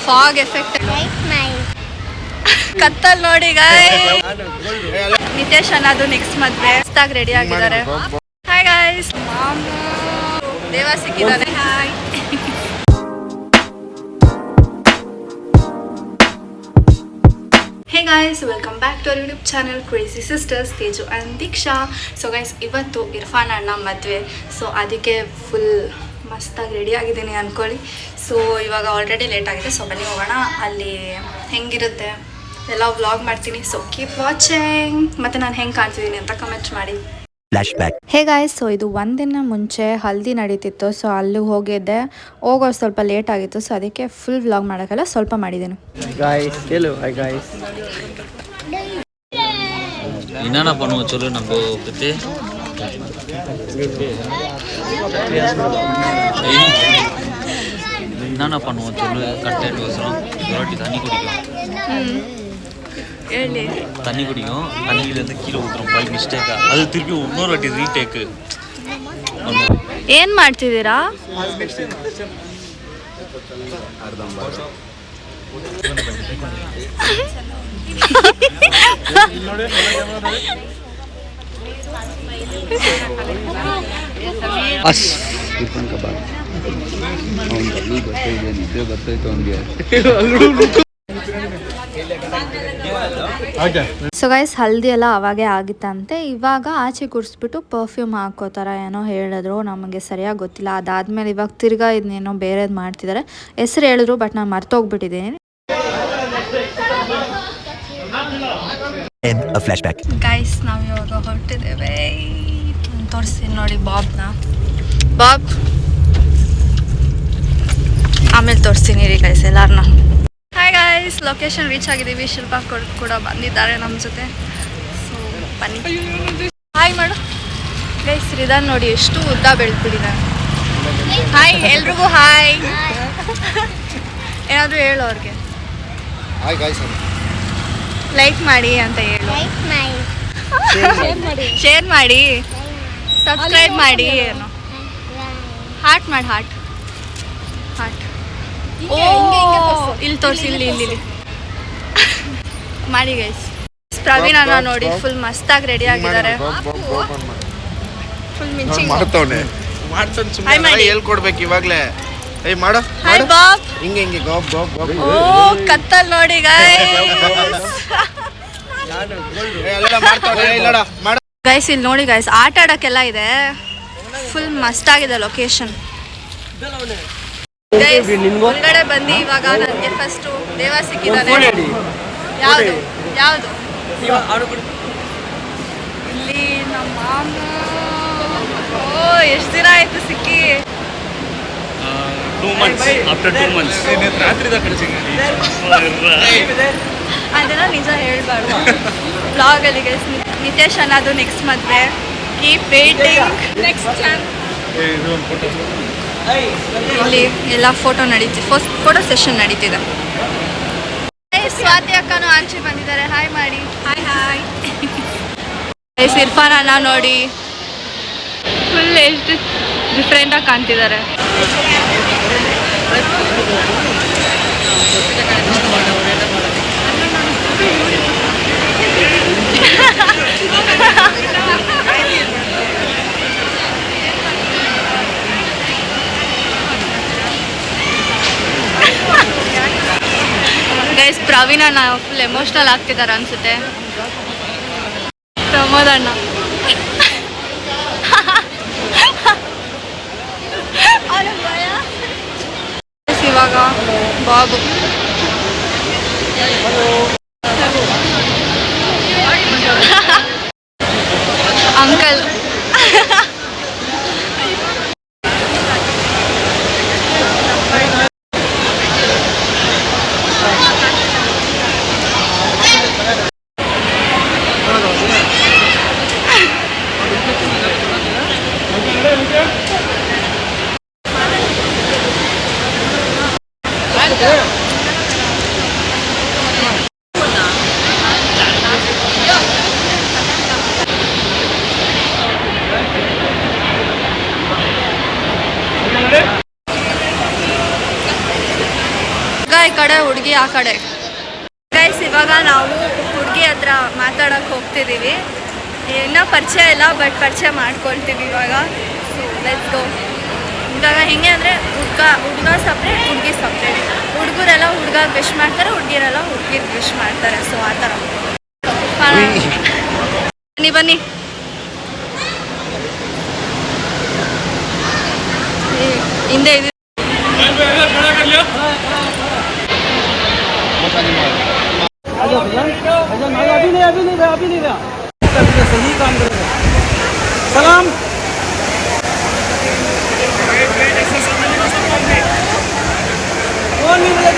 Fog effect ಕತ್ತಲ್ ನೋಡಿ guys. Nitesh ಅನ್ನೋದು next ಮದ್ವೆ ಹೊಸ್ದಾಗಿ ರೆಡಿ ಆಗಿದ್ದಾರೆ. ಹಾಯ್ ಗಾಯ್ಸ್, ಮಾಮು ದೇವ ಸಿಕ್ಕಿದ್ದಾರೆ. Hi. Hey guys, welcome back to our YouTube channel crazy sisters Teju and Deeksha. So guys, ಇವತ್ತು ಇರ್ಫಾನ್ ಅಣ್ಣ ಮದುವೆ. ಸೊ ಅದಕ್ಕೆ ಫುಲ್ ಮಸ್ತಾಗಿ ರೆಡಿ ಆಗಿದ್ದೀನಿ ಅಂದ್ಕೊಳ್ಳಿ. ಸೊ ಇವಾಗ ಆಲ್ರೆಡಿ ಲೇಟ್ ಆಗಿದೆ. ಸೊ ಬನ್ನಿ ಹೋಗೋಣ, ಅಲ್ಲಿ ಹೆಂಗಿರುತ್ತೆ ಎಲ್ಲ ವ್ಲಾಗ್ ಮಾಡ್ತೀನಿ. So keep watching. ಮತ್ತು ನಾನು ಹೆಂಗೆ ಕಾಣ್ತಿದ್ದೀನಿ ಅಂತ ಕಮೆಂಟ್ ಮಾಡಿ. ಹೇ ಗಾಯ್ಸ್, ಸೊ ಇದು ಒಂದಿನ ಮುಂಚೆ ಹಲ್ದಿ ನಡೀತಿತ್ತು. ಸೊ ಅಲ್ಲಿ ಹೋಗಿದ್ದೆ, ಹೋಗೋ ಸ್ವಲ್ಪ ಲೇಟ್ ಆಗಿತ್ತು. ಸೊ ಅದಕ್ಕೆ ಫುಲ್ ವ್ಲಾಗ್ ಮಾಡೋಕ್ಕಲ್ಲ, ಸ್ವಲ್ಪ ಮಾಡಿದ್ದೀನಿ. என்னென்ன பண்ணுவோம் சொல்லு, நம்ம பற்றி என்னென்ன பண்ணுவோம் சொல்லு. கண்டென்ட் வசரம் ஒரு வாட்டி தண்ணி குடிக்கும், தண்ணி குடிக்கும், தண்ணியிலேருந்து கீழே ஊற்றுறோம் பை மிஸ்டேக்கா. அது திருப்பி இன்னொரு வாட்டி ரீடேக்கு. ಏನು ಮಾಡ್ತಿದ್ದೀರಾ? ಇರ್ಫಾನ್ ಕಬಾಬ್ ಅವನು ಬರ್ತಾ ಇದೆ, ನಿದ್ದೆ ಬರ್ತಾಯಿತ್ತು ಅವನಿಗೆ. ಸೊ ಗೈಸ್, ಹಲ್ದಿ ಎಲ್ಲ ಅವಾಗೇ ಆಗಿತ್ತಂತೆ. ಇವಾಗ ಆಚೆ ಕೂರಿಸ್ಬಿಟ್ಟು ಪರ್ಫ್ಯೂಮ್ ಹಾಕೋತಾರ ಏನೋ ಹೇಳಿದ್ರು, ನಮಗೆ ಸರಿಯಾಗಿ ಗೊತ್ತಿಲ್ಲ. ಅದಾದ್ಮೇಲೆ ಇವಾಗ ತಿರ್ಗಾ ಇದನ್ನೇನೋ ಬೇರೆದು ಮಾಡ್ತಿದ್ದಾರೆ. ಹೆಸರು ಹೇಳಿದ್ರು, ಬಟ್ ನಾನು ಮರ್ತೋಗ್ಬಿಟ್ಟಿದ್ದೀನಿ. ಗೈಸ್, ನಾವು ಇವಾಗ ಹೊರಟಿದ್ದೇವೆ. ತೋರಿಸ್ತೀನಿ ನೋಡಿ ಬಾಬ್ನ. ಬಾಬ್ ಆಮೇಲೆ ತೋರಿಸ್ತೀನಿ ರೀ ಗೈಸ್ ಎಲ್ಲಾರನ್ನ. ಹಾಯ್ ಗೈಸ್, ಲೊಕೇಶನ್ ರೀಚ್ ಆಗಿದ್ದೀವಿ. ಶಿಲ್ಪಾ ಕೂಡ ಬಂದಿದ್ದಾರೆ ನಮ್ಮ ಜೊತೆ. ಸೊ ಬನ್ನಿ, ಹಾಯ್ ಮಾಡು ಗೈಸ್. ರಿದಾನ್ ನೋಡಿ ಎಷ್ಟು ಉದ್ದ ಬೆಳೆದ್ಬಿಟ್ಟಿದ್ದಾನೆ. ಹಾಯ್ ಎಲ್ರಿಗೂ ಹಾಯ್. ಏನಾದರೂ ಹೇಳು ಅವ್ರಿಗೆ. ಲೈಕ್ ಮಾಡಿ ಅಂತ ಹೇಳು. ಶೇರ್ ಮಾಡಿ, ಸಬ್ಸ್ಕ್ರೈಬ್ ಮಾಡಿ. ಏನು ಹಾರ್ಟ್ ಮಾಡಿ, ಹಾರ್ಟ್ ಹಾರ್ಟ್. ಓ ಇಲ್ಲಿ ತೋರಿಸಿ, ಇಲ್ಲಿ ಇಲ್ಲಿ ಇಲ್ಲಿ ಮಾಡಿ ಗೈಸ್. ಪ್ರವೀಣ್ ಅಣ್ಣ ನೋಡಿ ಫುಲ್ ಮಸ್ತಾಗಿ ರೆಡಿ ಆಗಿದ್ದಾರೆ. ಫುಲ್ ಮಿಂಚಿಂಗ್ ಹೇಳ್ಕೊಡ್ಬೇಕು ಇವಾಗಲೇ. ಮಾಡು. Hi Bob. ಹಿಂಗೆ ಹಿಂಗೆ ಗೋಪ್ ಗೋಪ್ ಗೋಪ್. ಓ ಕತ್ತಲ್ ನೋಡಿ ಗೈಸ್. ಇಲ್ಲಿ ನೋಡಿ ಗೈಸ್, ಆಟ ಆಡೋಕ್ಕೆಲ್ಲ ಇದೆ. Full ಮಸ್ತಾಗಿದೆ location. ಗೈಸ್ ಹೊರಗಡೆ ಬಂದು ಇವಾಗ ನನಗೆ ಫಸ್ಟು ದೇವ ಸಿಕ್ಕಿದ್ದಾನೆ. ಯಾವುದು ಯಾವುದು ಇಲ್ಲಿ ನಮ್ಮ ಮಾಮ. ಓ ಎಷ್ಟು ದಿನ ಆಯ್ತು ಸಿಕ್ಕಿ. 2 months. After 2 months. ಅದೆಲ್ಲ ನಿಜ ಹೇಳ್ಬಾರ್ದು ಬ್ಲಾಗಲ್ಲಿ ಗೈಸ್. ನಿತೇಶ್ ಅನ್ನೋದು ನೆಕ್ಸ್ಟ್ ಮದುವೆ. Keep waiting. ನೆಕ್ಸ್ಟ್ ಇಲ್ಲಿ ಎಲ್ಲ ಫೋಟೋ ಫೋಟೋ ಸೆಷನ್ ನಡೀತಿದೆ. ಸ್ವಾತಿ ಅಕ್ಕನೂ ಆಂಚೆ ಬಂದಿದ್ದಾರೆ. ಹಾಯ್ ಮಾಡಿ. Hi hi. ಇರ್ಫಾನ್ ಅಣ್ಣ ನೋಡಿ ಫುಲ್ ಎಷ್ಟು ಡಿಫ್ರೆಂಟಾಗಿ ಕಾಣ್ತಿದ್ದಾರೆ. ಗೈಸ್, ಪ್ರವೀಣ್ ಅಣ್ಣ ಫುಲ್ ಎಮೋಷ್ನಲ್ ಆಗ್ತಿದ್ದಾರೆ ಅನ್ಸುತ್ತೆ. ಪ್ರಮೋದ್ ಅಣ್ಣ ಇವಾಗ ಬಾಬು ಅಂಕಲ್. ಈ ಕಡೆ, ಹುಡುಗಿ ಆ ಕಡೆ. ಗೈಸ್ ಇವಾಗ ನಾವು ಹುಡುಗಿ ಹತ್ರ ಮಾತಾಡೋಕ್ಕೆ ಹೋಗ್ತಿದ್ದೀವಿ. ಇನ್ನೂ ಪರಿಚಯ ಇಲ್ಲ, ಬಟ್ ಪರಿಚಯ ಮಾಡ್ಕೊಳ್ತೀವಿ ಇವಾಗ. So let's go. ಇವಾಗ ಹೆಂಗೆ ಅಂದರೆ ಹುಡುಗ ಸಪ್ರೇಟ್, ಹುಡುಗಿ ಸಪ್ರೇಟ್. ಹುಡುಗರೆಲ್ಲ ಹುಡುಗ ವಿಶ್ ಮಾಡ್ತಾರೆ, ಹುಡುಗಿರೆಲ್ಲ ಹುಡುಗಿಗೆ ವಿಶ್ ಮಾಡ್ತಾರೆ. ಸೊ ಆ ಥರ. ಬನ್ನಿ ಹಿಂದೆ ಇದೆ. सही काम करेगा सलाम कौन नहीं बोला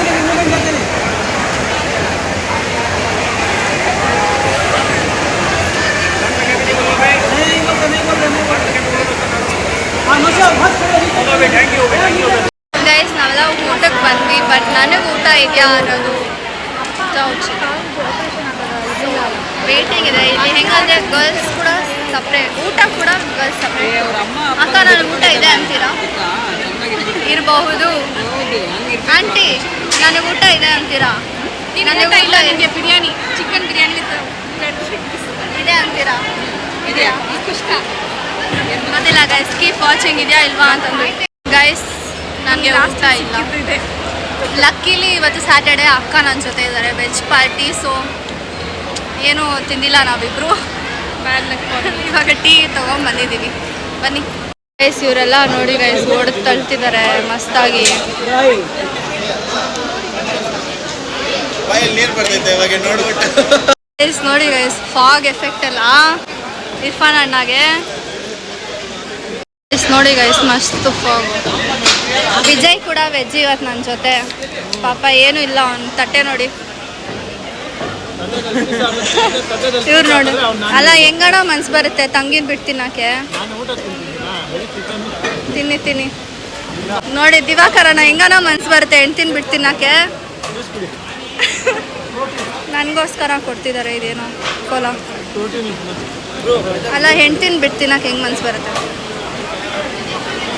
ಗೈಸ್ ನಾವೆಲ್ಲ ಊಟಕ್ಕೆ ಬಂದ್ವಿ, ಬಟ್ ನನಗೆ ಊಟ ಇದೆಯಾ ಅನ್ನೋದು ವೇಟಿಂಗ್ ಇದೆ. ಇಲ್ಲಿ ಹೆಂಗಂದ್ರೆ ಗರ್ಲ್ಸ್ ಕೂಡ ಸಪ್ರೇಟ್, ಊಟ ಕೂಡ ಗರ್ಲ್ಸ್ ಸಪ್ರೇಟ್. ಅಕ್ಕ ನನಗೆ ಊಟ ಇದೆ ಅಂತೀರಾ? ಇರಬಹುದು. ಆಂಟಿ ನನಗೆ ಊಟ ಇದೆ ಅಂತೀರಾ? ನನಗೆ ಊಟ ಇಲ್ಲ, ನಿಮಗೆ ಬಿರಿಯಾನಿ, ಚಿಕನ್ ಬಿರಿಯಾನಿ ಇದೆ ಅಂತೀರಾ? ಇದೆಯಾ? ಗೊತ್ತಿಲ್ಲ ಗೈಸ್, ಕೀಪ್ ವಾಚಿಂಗ್ ಇದೆಯಾ ಇಲ್ವಾ ಅಂತಂದ್ರೆ. ಗೈಸ್ ನನಗೆ ಊಟ ಇಲ್ಲ. ಲಕ್ಕಿಲಿ ಇವತ್ತು ಸ್ಯಾಟರ್ಡೆ, ಅಕ್ಕ ನನ್ನ ಜೊತೆ ಇದ್ದಾರೆ, ವೆಜ್ ಪಾರ್ಟಿ. ಸೊ ಏನೂ ತಿಂದಿಲ್ಲ ನಾವಿಬ್ರು. ಇವಾಗ ಟೀ ತೊಗೊಂಬಂದಿದ್ದೀವಿ, ಬನ್ನಿ. ಗೈಸ್ ಇವರೆಲ್ಲ ನೋಡಿ ಗೈಸ್ ಓಡ್ ತಳ್ತಿದ್ದಾರೆ ಮಸ್ತಾಗಿ. ನೀರು ಬರ್ತೈತೆ ಇವಾಗ ನೋಡ್ಬಿಟ್ಟು. ಗೈಸ್ ನೋಡಿ ಗೈಸ್, ಫಾಗ್ ಎಫೆಕ್ಟ್ ಅಲ್ಲ ಇರ್ಫಾನ್ ಅಣ್ಣಗೆ. ನೋಡಿ ಗೈಸ್ ಮಸ್ತ್ ಫಾಗ್. ವಿಜಯ್ ಕೂಡ ವೆಜ್ ಇವತ್ತು ನನ್ನ ಜೊತೆ. ಪಾಪ ಏನೂ ಇಲ್ಲ, ಅವ್ನು ತಟ್ಟೆ ನೋಡಿ. ಇವ್ರು ನೋಡಿ, ಅಲ್ಲ ಹೆಂಗಣ ಮನ್ಸು ಬರುತ್ತೆ ತಂಗಿನ ಬಿಟ್ಟು ತಿನ್ನಕ್ಕೆ. ತಿನ್ನಿ ನೋಡಿ ದಿವಾಕರಣ, ಹೆಂಗನ ಮನ್ಸು ಬರುತ್ತೆ ಹೆಣ್ತಿನ ಬಿಟ್ಟು ತಿನ್ನಕ್ಕೆ. ನನಗೋಸ್ಕರ ಕೊಡ್ತಿದ್ದಾರೆ ಇದೇನೋ ಕೋಲ. ಅಲ್ಲ ಹೆಣ್ತಿನ ಬಿಟ್ಟು ತಿನ್ನಕ್ಕೆ ಹೆಂಗೆ ಮನ್ಸು ಬರುತ್ತೆ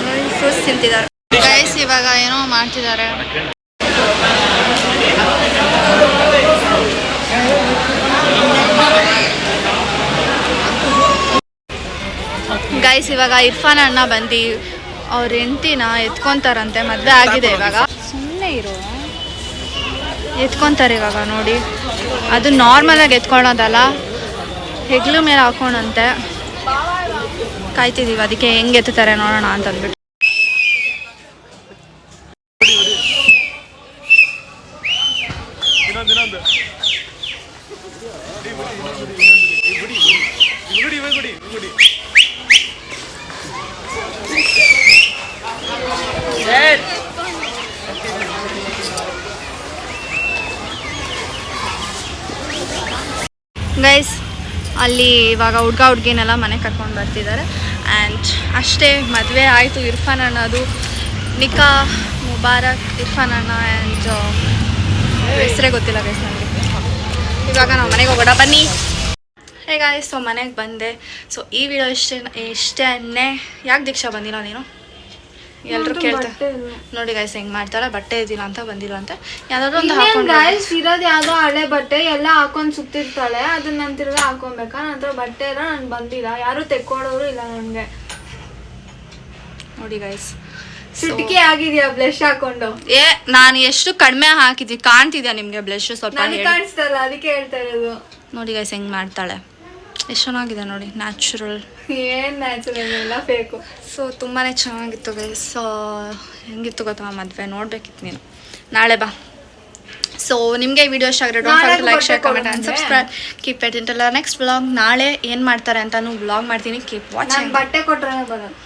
ನೋಡಿ. ಫ್ರೂಟ್ಸ್ ತಿಂತಿದ್ದಾರೆ ಗೈಸ್. ಇವಾಗ ಏನೋ ಮಾಡ್ತಿದ್ದಾರೆ. ಗೈಸ್ ಇವಾಗ ಇರ್ಫಾನ್ ಅಣ್ಣ ಬಂದು ಅವ್ರ ಹೆಂಡ್ತಿನ ಎತ್ಕೊತಾರಂತೆ. ಮದುವೆ ಆಗಿದೆ ಇವಾಗ. ಸುಮ್ಮನೆ ಇರೋ, ಎತ್ಕೊತಾರೆ ಇವಾಗ ನೋಡಿ. ಅದು ನಾರ್ಮಲಾಗಿ ಎತ್ಕೊಳ್ಳೋದಲ್ಲ, ಹೆಗ್ಲು ಮೇಲೆ ಹಾಕೋಣಂತೆ. ಕಾಯ್ತಿದ್ದೀವಿ ಅದಕ್ಕೆ ಹೆಂಗೆ ಎತ್ತುತ್ತಾರೆ ನೋಡೋಣ ಅಂತಂದ್ಬಿಟ್ಟು. ಗೈಸ್ ಅಲ್ಲಿ ಇವಾಗ ಹುಡುಗ ಹುಡುಗಿನೆಲ್ಲ ಮನೆಗೆ ಕರ್ಕೊಂಡು ಬರ್ತಿದ್ದಾರೆ. ಆ್ಯಂಡ್ ಅಷ್ಟೇ, ಮದುವೆ ಆಯಿತು ಇರ್ಫಾನ್ ಅಣ್ಣದು. ನಿಕಾ ಮುಬಾರಕ್ ಇರ್ಫಾನ್ ಅಣ್ಣ. ಆ್ಯಂಡ್ ಹೆಸರೇ ಗೊತ್ತಿಲ್ಲ ಗೈಸ್ ನನಗೆ. ಇವಾಗ ನಾವು ಮನೆಗೆ ಹೋಗೋಣ ಬನ್ನಿ. ಹೇ ಗಾಯ್ಸ್, ಸೊ ಮನೆಗೆ ಬಂದೆ. ಸೊ ಈ ವಿಡಿಯೋ ಇಷ್ಟೇ. ಯಾಕೆ ದೀಕ್ಷಾ ಬಂದಿಲ್ಲ ನೀನು? ಎಲ್ಲರೂ ಕೇಳ್ತಾರೆ ನೋಡಿ ಗೈಸ್ ಹೆಂಗೆ ಮಾಡ್ತಾಳೆ. ಬಟ್ಟೆ ಇದ್ದಿಲ್ಲ ಅಂತ ಬಂದಿಲ್ಲ ಅಂತ ಯಾವ್ದಾದ್ರು ಒಂದು ಹಾಕೊಂಡು. ಗೈಸ್ ಇರೋದು ಯಾವುದೋ ಹಳೆ ಬಟ್ಟೆ ಎಲ್ಲ ಹಾಕೊಂಡು ಸುತ್ತಿರ್ತಾಳೆ, ಅದನ್ನ ನಾನು ತಿರ್ಗಾ ಹಾಕೊಬೇಕಾ? ನನ್ನ ಹತ್ರ ಬಟ್ಟೆ ಎಲ್ಲ ನಾನು ಬಂದಿಲ್ಲ, ಯಾರು ತೆಕ್ಕೊಡೋರು ಇಲ್ಲ ನನಗೆ. ನೋಡಿ ಗೈಸ್ ಸಿಟಿಕೆ ಆಗಿದೆಯಾ ಬ್ಲಶ್ ಹಾಕೊಂಡು? ನಾನು ಎಷ್ಟು ಕಡಿಮೆ ಹಾಕಿದ್ದೀನಿ, ಕಾಣ್ತಿದ್ಯಾ ನಿಮಗೆ ಬ್ಲಶ್? ಸ್ವಲ್ಪ ಕಾಣಿಸ್ತಲ್ಲ, ಅದಕ್ಕೆ ಹೇಳ್ತಾ ಇರೋದು. ನೋಡಿ ಗೈಸ್ ಹೆಂಗೆ ಮಾಡ್ತಾಳೆ, ಎಷ್ಟು ಚೆನ್ನಾಗಿದೆ ನೋಡಿ. ನ್ಯಾಚುರಲ್, ಏನು ನ್ಯಾಚುರಲ್ ಎಲ್ಲ ಬೇಕು. ಸೊ ತುಂಬಾ ಚೆನ್ನಾಗಿತ್ತು ಗೈಸ್. ಹೆಂಗಿತ್ತು ಗೊತ್ತಾ ಮದುವೆ? ನೋಡ್ಬೇಕಿತ್ತು ನೀನು. ನಾಳೆ ಬಾ. ಸೊ ನಿಮಗೆ ವಿಡಿಯೋ ಇಷ್ಟ ಆಗಿರೋ don't forget to like, share, comment and subscribe. Keep it until next vlog. ನಾಳೆ ಏನು ಮಾಡ್ತಾರೆ ಅಂತಾನು ವ್ಲಾಗ್ ಮಾಡ್ತೀನಿ. Keep watching. ಬಟ್ಟೆ ಕೊಟ್ರೆ ಬರೋದು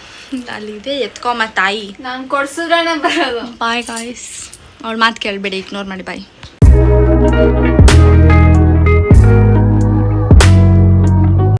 ಅಲ್ಲಿದೆ, ಎತ್ಕೊಮ್ಮ ತಾಯಿ. ನಾನು ಕೊಡ್ಸಿದ್ರೇನೆ ಬರೋದು. Bye guys. ಅವಳ ಮಾತು ಕೇಳಬೇಡಿ, ಇಗ್ನೋರ್ ಮಾಡಿ ಬಾಯ್.